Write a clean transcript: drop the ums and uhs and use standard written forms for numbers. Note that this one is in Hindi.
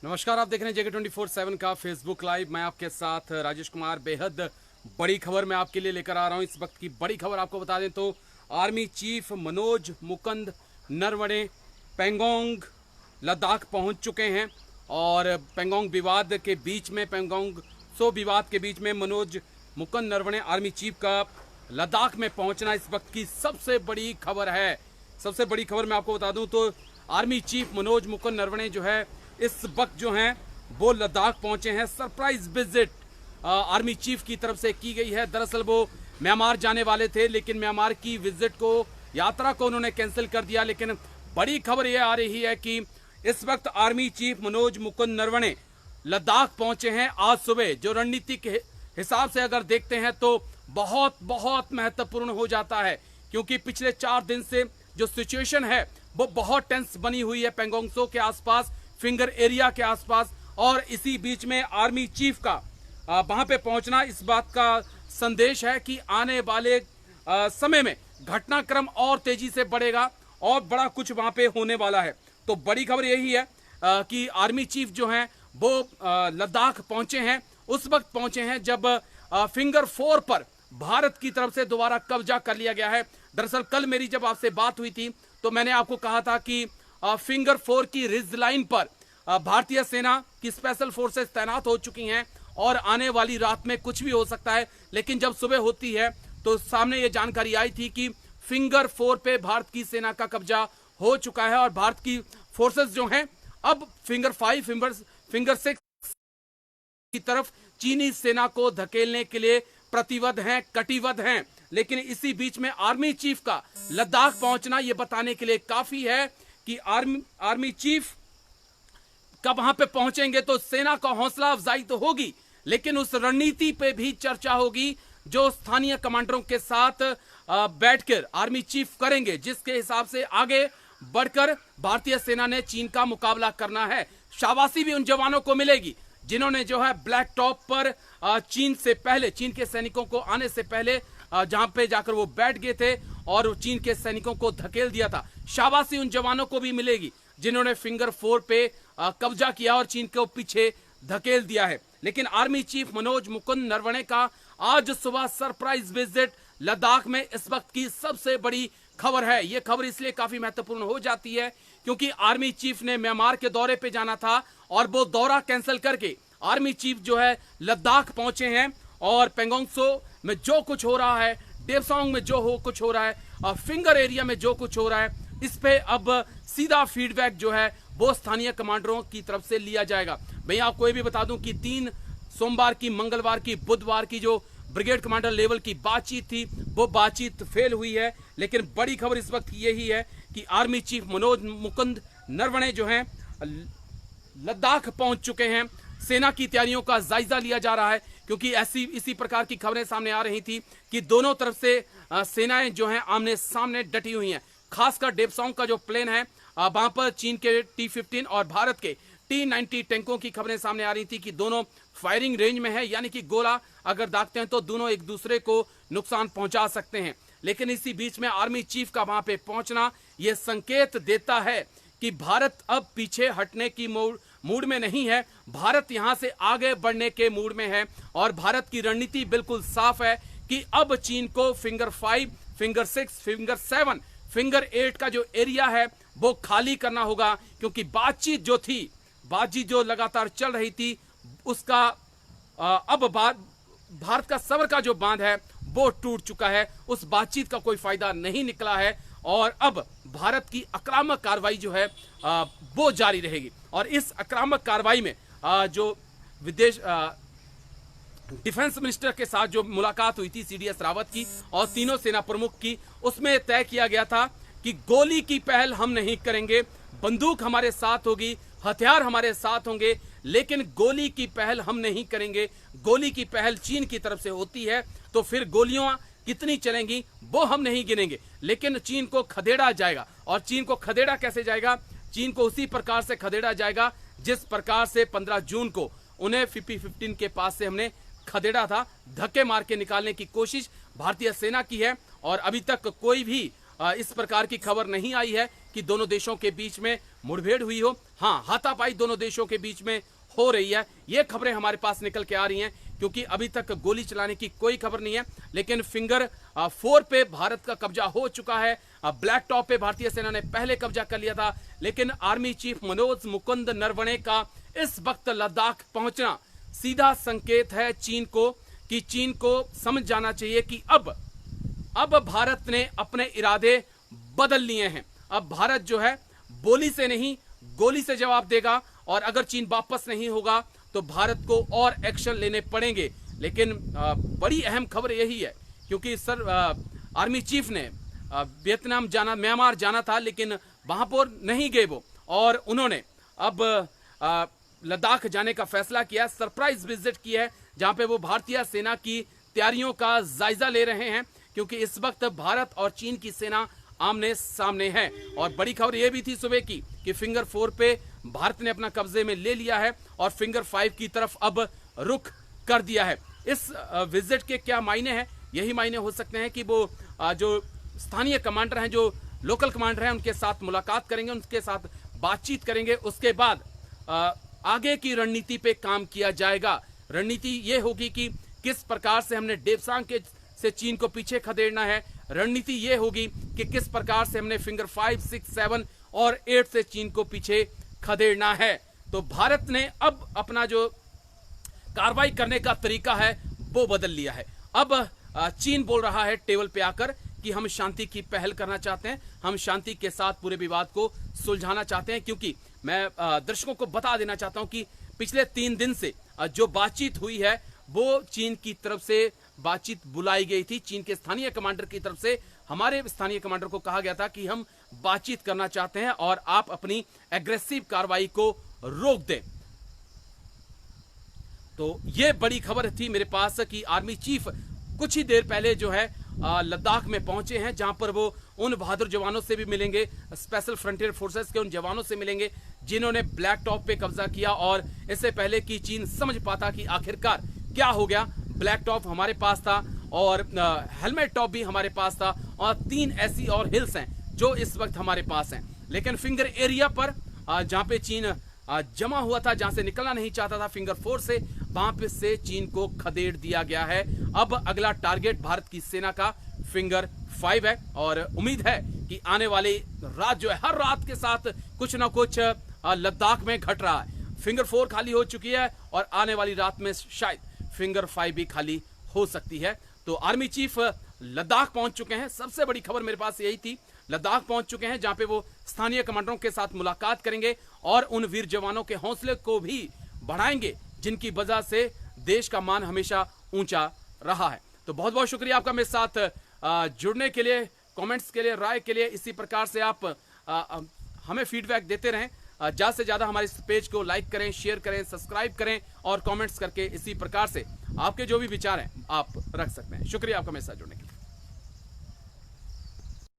नमस्कार, आप देख रहे हैं जेके 24/7 का फेसबुक लाइव। मैं आपके साथ राजेश कुमार। बेहद बड़ी खबर मैं आपके लिए लेकर आ रहा हूं। इस वक्त की बड़ी खबर आपको बता दें तो आर्मी चीफ मनोज मुकुंद नरवणे पेंगोंग लद्दाख पहुंच चुके हैं और पेंगोंग विवाद के बीच में, पेंगोंग सो विवाद के बीच में मनोज मुकुंद नरवणे आर्मी चीफ का लद्दाख में पहुंचना इस वक्त की सबसे बड़ी खबर है। सबसे बड़ी खबर मैं आपको बता दूं तो आर्मी चीफ मनोज मुकुंद नरवणे जो है इस वक्त जो हैं वो लद्दाख पहुंचे हैं। सरप्राइज विजिट आर्मी चीफ की तरफ से की गई है। दरअसल वो म्यांमार जाने वाले थे, लेकिन म्यांमार की विजिट को, यात्रा को उन्होंने कैंसिल कर दिया। लेकिन बड़ी खबर यह आ रही है कि इस वक्त आर्मी चीफ मनोज मुकुंद नरवणे लद्दाख पहुंचे हैं आज सुबह। जो रणनीति के हिसाब से अगर देखते हैं तो बहुत बहुत महत्वपूर्ण हो जाता है, क्योंकि पिछले 4 दिन से जो सिचुएशन है वो बहुत टेंस बनी हुई है पेंगोंग सो के आसपास, फिंगर एरिया के आसपास। और इसी बीच में आर्मी चीफ का वहां पे पहुंचना इस बात का संदेश है कि आने वाले समय में घटनाक्रम और तेजी से बढ़ेगा और बड़ा कुछ वहां पे होने वाला है। तो बड़ी खबर यही है कि आर्मी चीफ जो हैं वो लद्दाख पहुंचे हैं। उस वक्त पहुंचे हैं जब फिंगर 4 पर भारत की तरफ से दोबारा कब्जा कर लिया गया है। दरअसल कल मेरी जब आपसे बात हुई थी तो मैंने आपको कहा था कि फिंगर 4 की रिज लाइन पर भारतीय सेना की स्पेशल फोर्सेस तैनात हो चुकी हैं और आने वाली रात में कुछ भी हो सकता है। लेकिन जब सुबह होती है तो सामने ये जानकारी आई थी कि फिंगर 4 पे भारत की सेना का कब्जा हो चुका है और भारत की फोर्सेस जो हैं अब फिंगर 5, फिंगर 6 की तरफ चीनी सेना को धकेलने के लिए प्रतिबद्ध हैं, कटिबद्ध हैं। लेकिन इसी बीच में आर्मी चीफ का लद्दाख पहुंचना यह बताने के लिए काफी है कि आर्मी चीफ कब वहां पे पहुंचेंगे तो सेना का हौसला अफजाई तो होगी, लेकिन उस रणनीति पे भी चर्चा होगी जो स्थानीय कमांडरों के साथ बैठकर आर्मी चीफ करेंगे, जिसके हिसाब से आगे बढ़कर भारतीय सेना ने चीन का मुकाबला करना है। शाबाशी भी उन जवानों को मिलेगी जिन्होंने जो है ब्लैक टॉप पर चीन से पहले, चीन के सैनिकों को आने से पहले जहां पे जाकर वो बैठ गए थे और चीन के सैनिकों को धकेल दिया था। शाबाशी उन जवानों को भी मिलेगी जिन्होंने फिंगर 4 पे कब्जा किया और चीन को पीछे धकेल दिया है। लेकिन आर्मी चीफ मनोज मुकुंद नरवणे का आज सुबह सरप्राइज विजिट लद्दाख में इस वक्त की सबसे बड़ी खबर है। यह खबर इसलिए काफी महत्वपूर्ण हो जाती है क्योंकि आर्मी चीफ ने म्यांमार के दौरे पे जाना था और वो दौरा कैंसिल करके आर्मी चीफ जो है लद्दाख पहुंचे हैं। और पेंगोंग सो में जो कुछ हो रहा है, डेपसांग में जो कुछ हो रहा है, फिंगर एरिया में जो कुछ हो रहा है, इस पे अब सीधा फीडबैक जो है वो स्थानीय कमांडरों की तरफ से लिया जाएगा। भैया आपको ये भी बता दूं कि 3 सोमवार की, मंगलवार की, बुधवार की जो ब्रिगेड कमांडर लेवल की बातचीत थी वो बातचीत फेल हुई है। लेकिन बड़ी खबर इस वक्त यही है कि आर्मी चीफ मनोज मुकुंद नरवणे जो हैं लद्दाख पहुंच चुके हैं। सेना की तैयारियों का जायजा लिया जा रहा है क्योंकि इसी प्रकार की खबरें सामने आ रही थी कि दोनों तरफ से सेनाएं जो हैं आमने सामने डटी हुई हैं। खासकर डेपसांग का जो प्लेन है वहां पर चीन के T-15 और भारत के T-90 टैंकों की खबरें सामने आ रही थी कि दोनों फायरिंग रेंज में है, यानी कि गोला अगर दागते हैं तो दोनों एक दूसरे को नुकसान पहुंचा सकते हैं। लेकिन इसी बीच में आर्मी चीफ का वहां पे पहुंचना यह संकेत देता है कि भारत अब पीछे हटने की मूड में नहीं है, भारत यहां से आगे बढ़ने के मूड में है। और भारत की रणनीति बिल्कुल साफ है कि अब चीन को फिंगर 5, फिंगर 6, फिंगर 7, फिंगर 8 का जो एरिया है वो खाली करना होगा, क्योंकि बातचीत जो लगातार चल रही थी उसका अब भारत का सबर का जो बांध है वो टूट चुका है। उस बातचीत का कोई फायदा नहीं निकला है और अब भारत की आक्रामक कार्रवाई जो है वो जारी रहेगी। और इस आक्रामक कार्रवाई में जो डिफेंस मिनिस्टर के साथ जो मुलाकात हुई थी CDS रावत की और तीनों सेना प्रमुख की, उसमें तय किया गया था कि गोली की पहल हम नहीं करेंगे, बंदूक हमारे साथ होगी, हथियार हमारे साथ होंगे, लेकिन गोली की पहल हम नहीं करेंगे। गोली की पहल चीन की तरफ से होती है तो फिर गोलियां कितनी चलेंगी वो हम नहीं गिनेंगे, लेकिन चीन को खदेड़ा जाएगा। और चीन को खदेड़ा कैसे जाएगा? चीन को उसी प्रकार से खदेड़ा जाएगा जिस प्रकार से 15 जून को उन्हें PP-15 के पास से हमने खदेड़ा था। धक्के मार के निकालने की कोशिश भारतीय सेना की है और अभी तक कोई भी इस प्रकार की खबर नहीं आई है कि दोनों देशों के बीच में मुठभेड़ हुई हो। हाँ, हाथापाई दोनों देशों के बीच में हो रही है, ये खबरें हमारे पास निकल के आ रही हैं, क्योंकि अभी तक गोली चलाने की कोई खबर नहीं है। लेकिन फिंगर 4 पे भारत का कब्जा हो चुका है। ब्लैक टॉप पे भारतीय सेना ने पहले कब्जा कर लिया था, लेकिन आर्मी चीफ मनोज मुकुंद नरवणे का इस वक्त लद्दाख पहुंचना सीधा संकेत है चीन को, कि चीन को समझ जाना चाहिए कि अब भारत ने अपने इरादे बदल लिए हैं। अब भारत जो है बोली से नहीं गोली से जवाब देगा, और अगर चीन वापस नहीं होगा तो भारत को और एक्शन लेने पड़ेंगे। लेकिन बड़ी अहम खबर यही है, क्योंकि आर्मी चीफ ने वियतनाम जाना, म्यांमार जाना था, लेकिन वहां पर नहीं गए वो, और उन्होंने अब लद्दाख जाने का फैसला किया। सरप्राइज विजिट की है, जहां पे वो भारतीय सेना की तैयारियों का जायजा ले रहे हैं, क्योंकि इस वक्त भारत और चीन की सेना आमने सामने है। और बड़ी खबर यह भी थी सुबह की कि फिंगर 4 पे भारत ने अपना कब्जे में ले लिया है और फिंगर 5 की तरफ अब रुख कर दिया है। इस विजिट के क्या मायने हैं? यही मायने हो सकते हैं कि वो जो स्थानीय कमांडर हैं, जो लोकल कमांडर हैं, उनके साथ मुलाकात करेंगे, उनके साथ बातचीत करेंगे। उसके बाद आगे की रणनीति पे काम किया जाएगा। रणनीति ये होगी कि किस प्रकार से हमने डेप्सांग से चीन को पीछे खदेड़ना है। रणनीति ये होगी कि किस प्रकार से हमने फिंगर 5, 6, 7 और 8 से चीन को पीछे खदेड़ना है। तो भारत ने अब अपना जो कार्रवाई करने का तरीका है वो बदल लिया है। अब चीन बोल रहा है टेबल पे आकर कि हम शांति की पहल करना चाहते हैं, हम शांति के साथ पूरे विवाद को सुलझाना चाहते हैं। क्योंकि मैं दर्शकों को बता देना चाहता हूं कि पिछले 3 दिन से जो बातचीत हुई है वो चीन की तरफ से बातचीत बुलाई गई थी। चीन के स्थानीय कमांडर की तरफ से हमारे स्थानीय कमांडर को कहा गया था कि हम बातचीत करना चाहते हैं और आप अपनी एग्रेसिव कार्रवाई को रोक दें। तो ये बड़ी खबर थी मेरे पास कि आर्मी चीफ कुछ ही देर पहले जो है लद्दाख में पहुंचे हैं, जहां पर वो उन बहादुर जवानों से भी मिलेंगे, स्पेशल फ्रंटियर फोर्सेस के उन जवानों से मिलेंगे जिन्होंने ब्लैक टॉप पे कब्जा किया। और इससे पहले कि चीन समझ पाता कि आखिरकार क्या हो गया, ब्लैक टॉप हमारे पास था और हेलमेट टॉप भी हमारे पास था, और 3 ऐसी और हिल्स हैं जो इस वक्त हमारे पास हैं। लेकिन फिंगर एरिया पर जहां पे चीन जमा हुआ था, जहां से निकलना नहीं चाहता था फिंगर 4 से, वहां पे से चीन को खदेड़ दिया गया है। अब अगला टारगेट भारत की सेना का फिंगर 5 है, और उम्मीद है कि आने वाली रात जो है, हर रात के साथ कुछ ना कुछ लद्दाख में घट रहा है। फिंगर 4 खाली हो चुकी है और आने वाली रात में शायद फिंगर 5 भी खाली हो सकती है। तो आर्मी चीफ लद्दाख पहुंच चुके हैं। सबसे बड़ी खबर मेरे पास यही थी, लद्दाख पहुंच चुके हैं, जहां पे वो स्थानीय कमांडरों के साथ मुलाकात करेंगे और उन वीर जवानों के हौसले को भी बढ़ाएंगे जिनकी वजह से देश का मान हमेशा ऊंचा रहा है। तो बहुत बहुत शुक्रिया आपका मेरे साथ जुड़ने के लिए, कमेंट्स के लिए, राय के लिए। इसी प्रकार से आप हमें फीडबैक देते रहें। ज्यादा से ज्यादा हमारे इस पेज को लाइक करें, शेयर करें, सब्सक्राइब करें और कमेंट्स करके इसी प्रकार से आपके जो भी विचार हैं आप रख सकते हैं। शुक्रिया आपका मेरे साथ जुड़ने के लिए।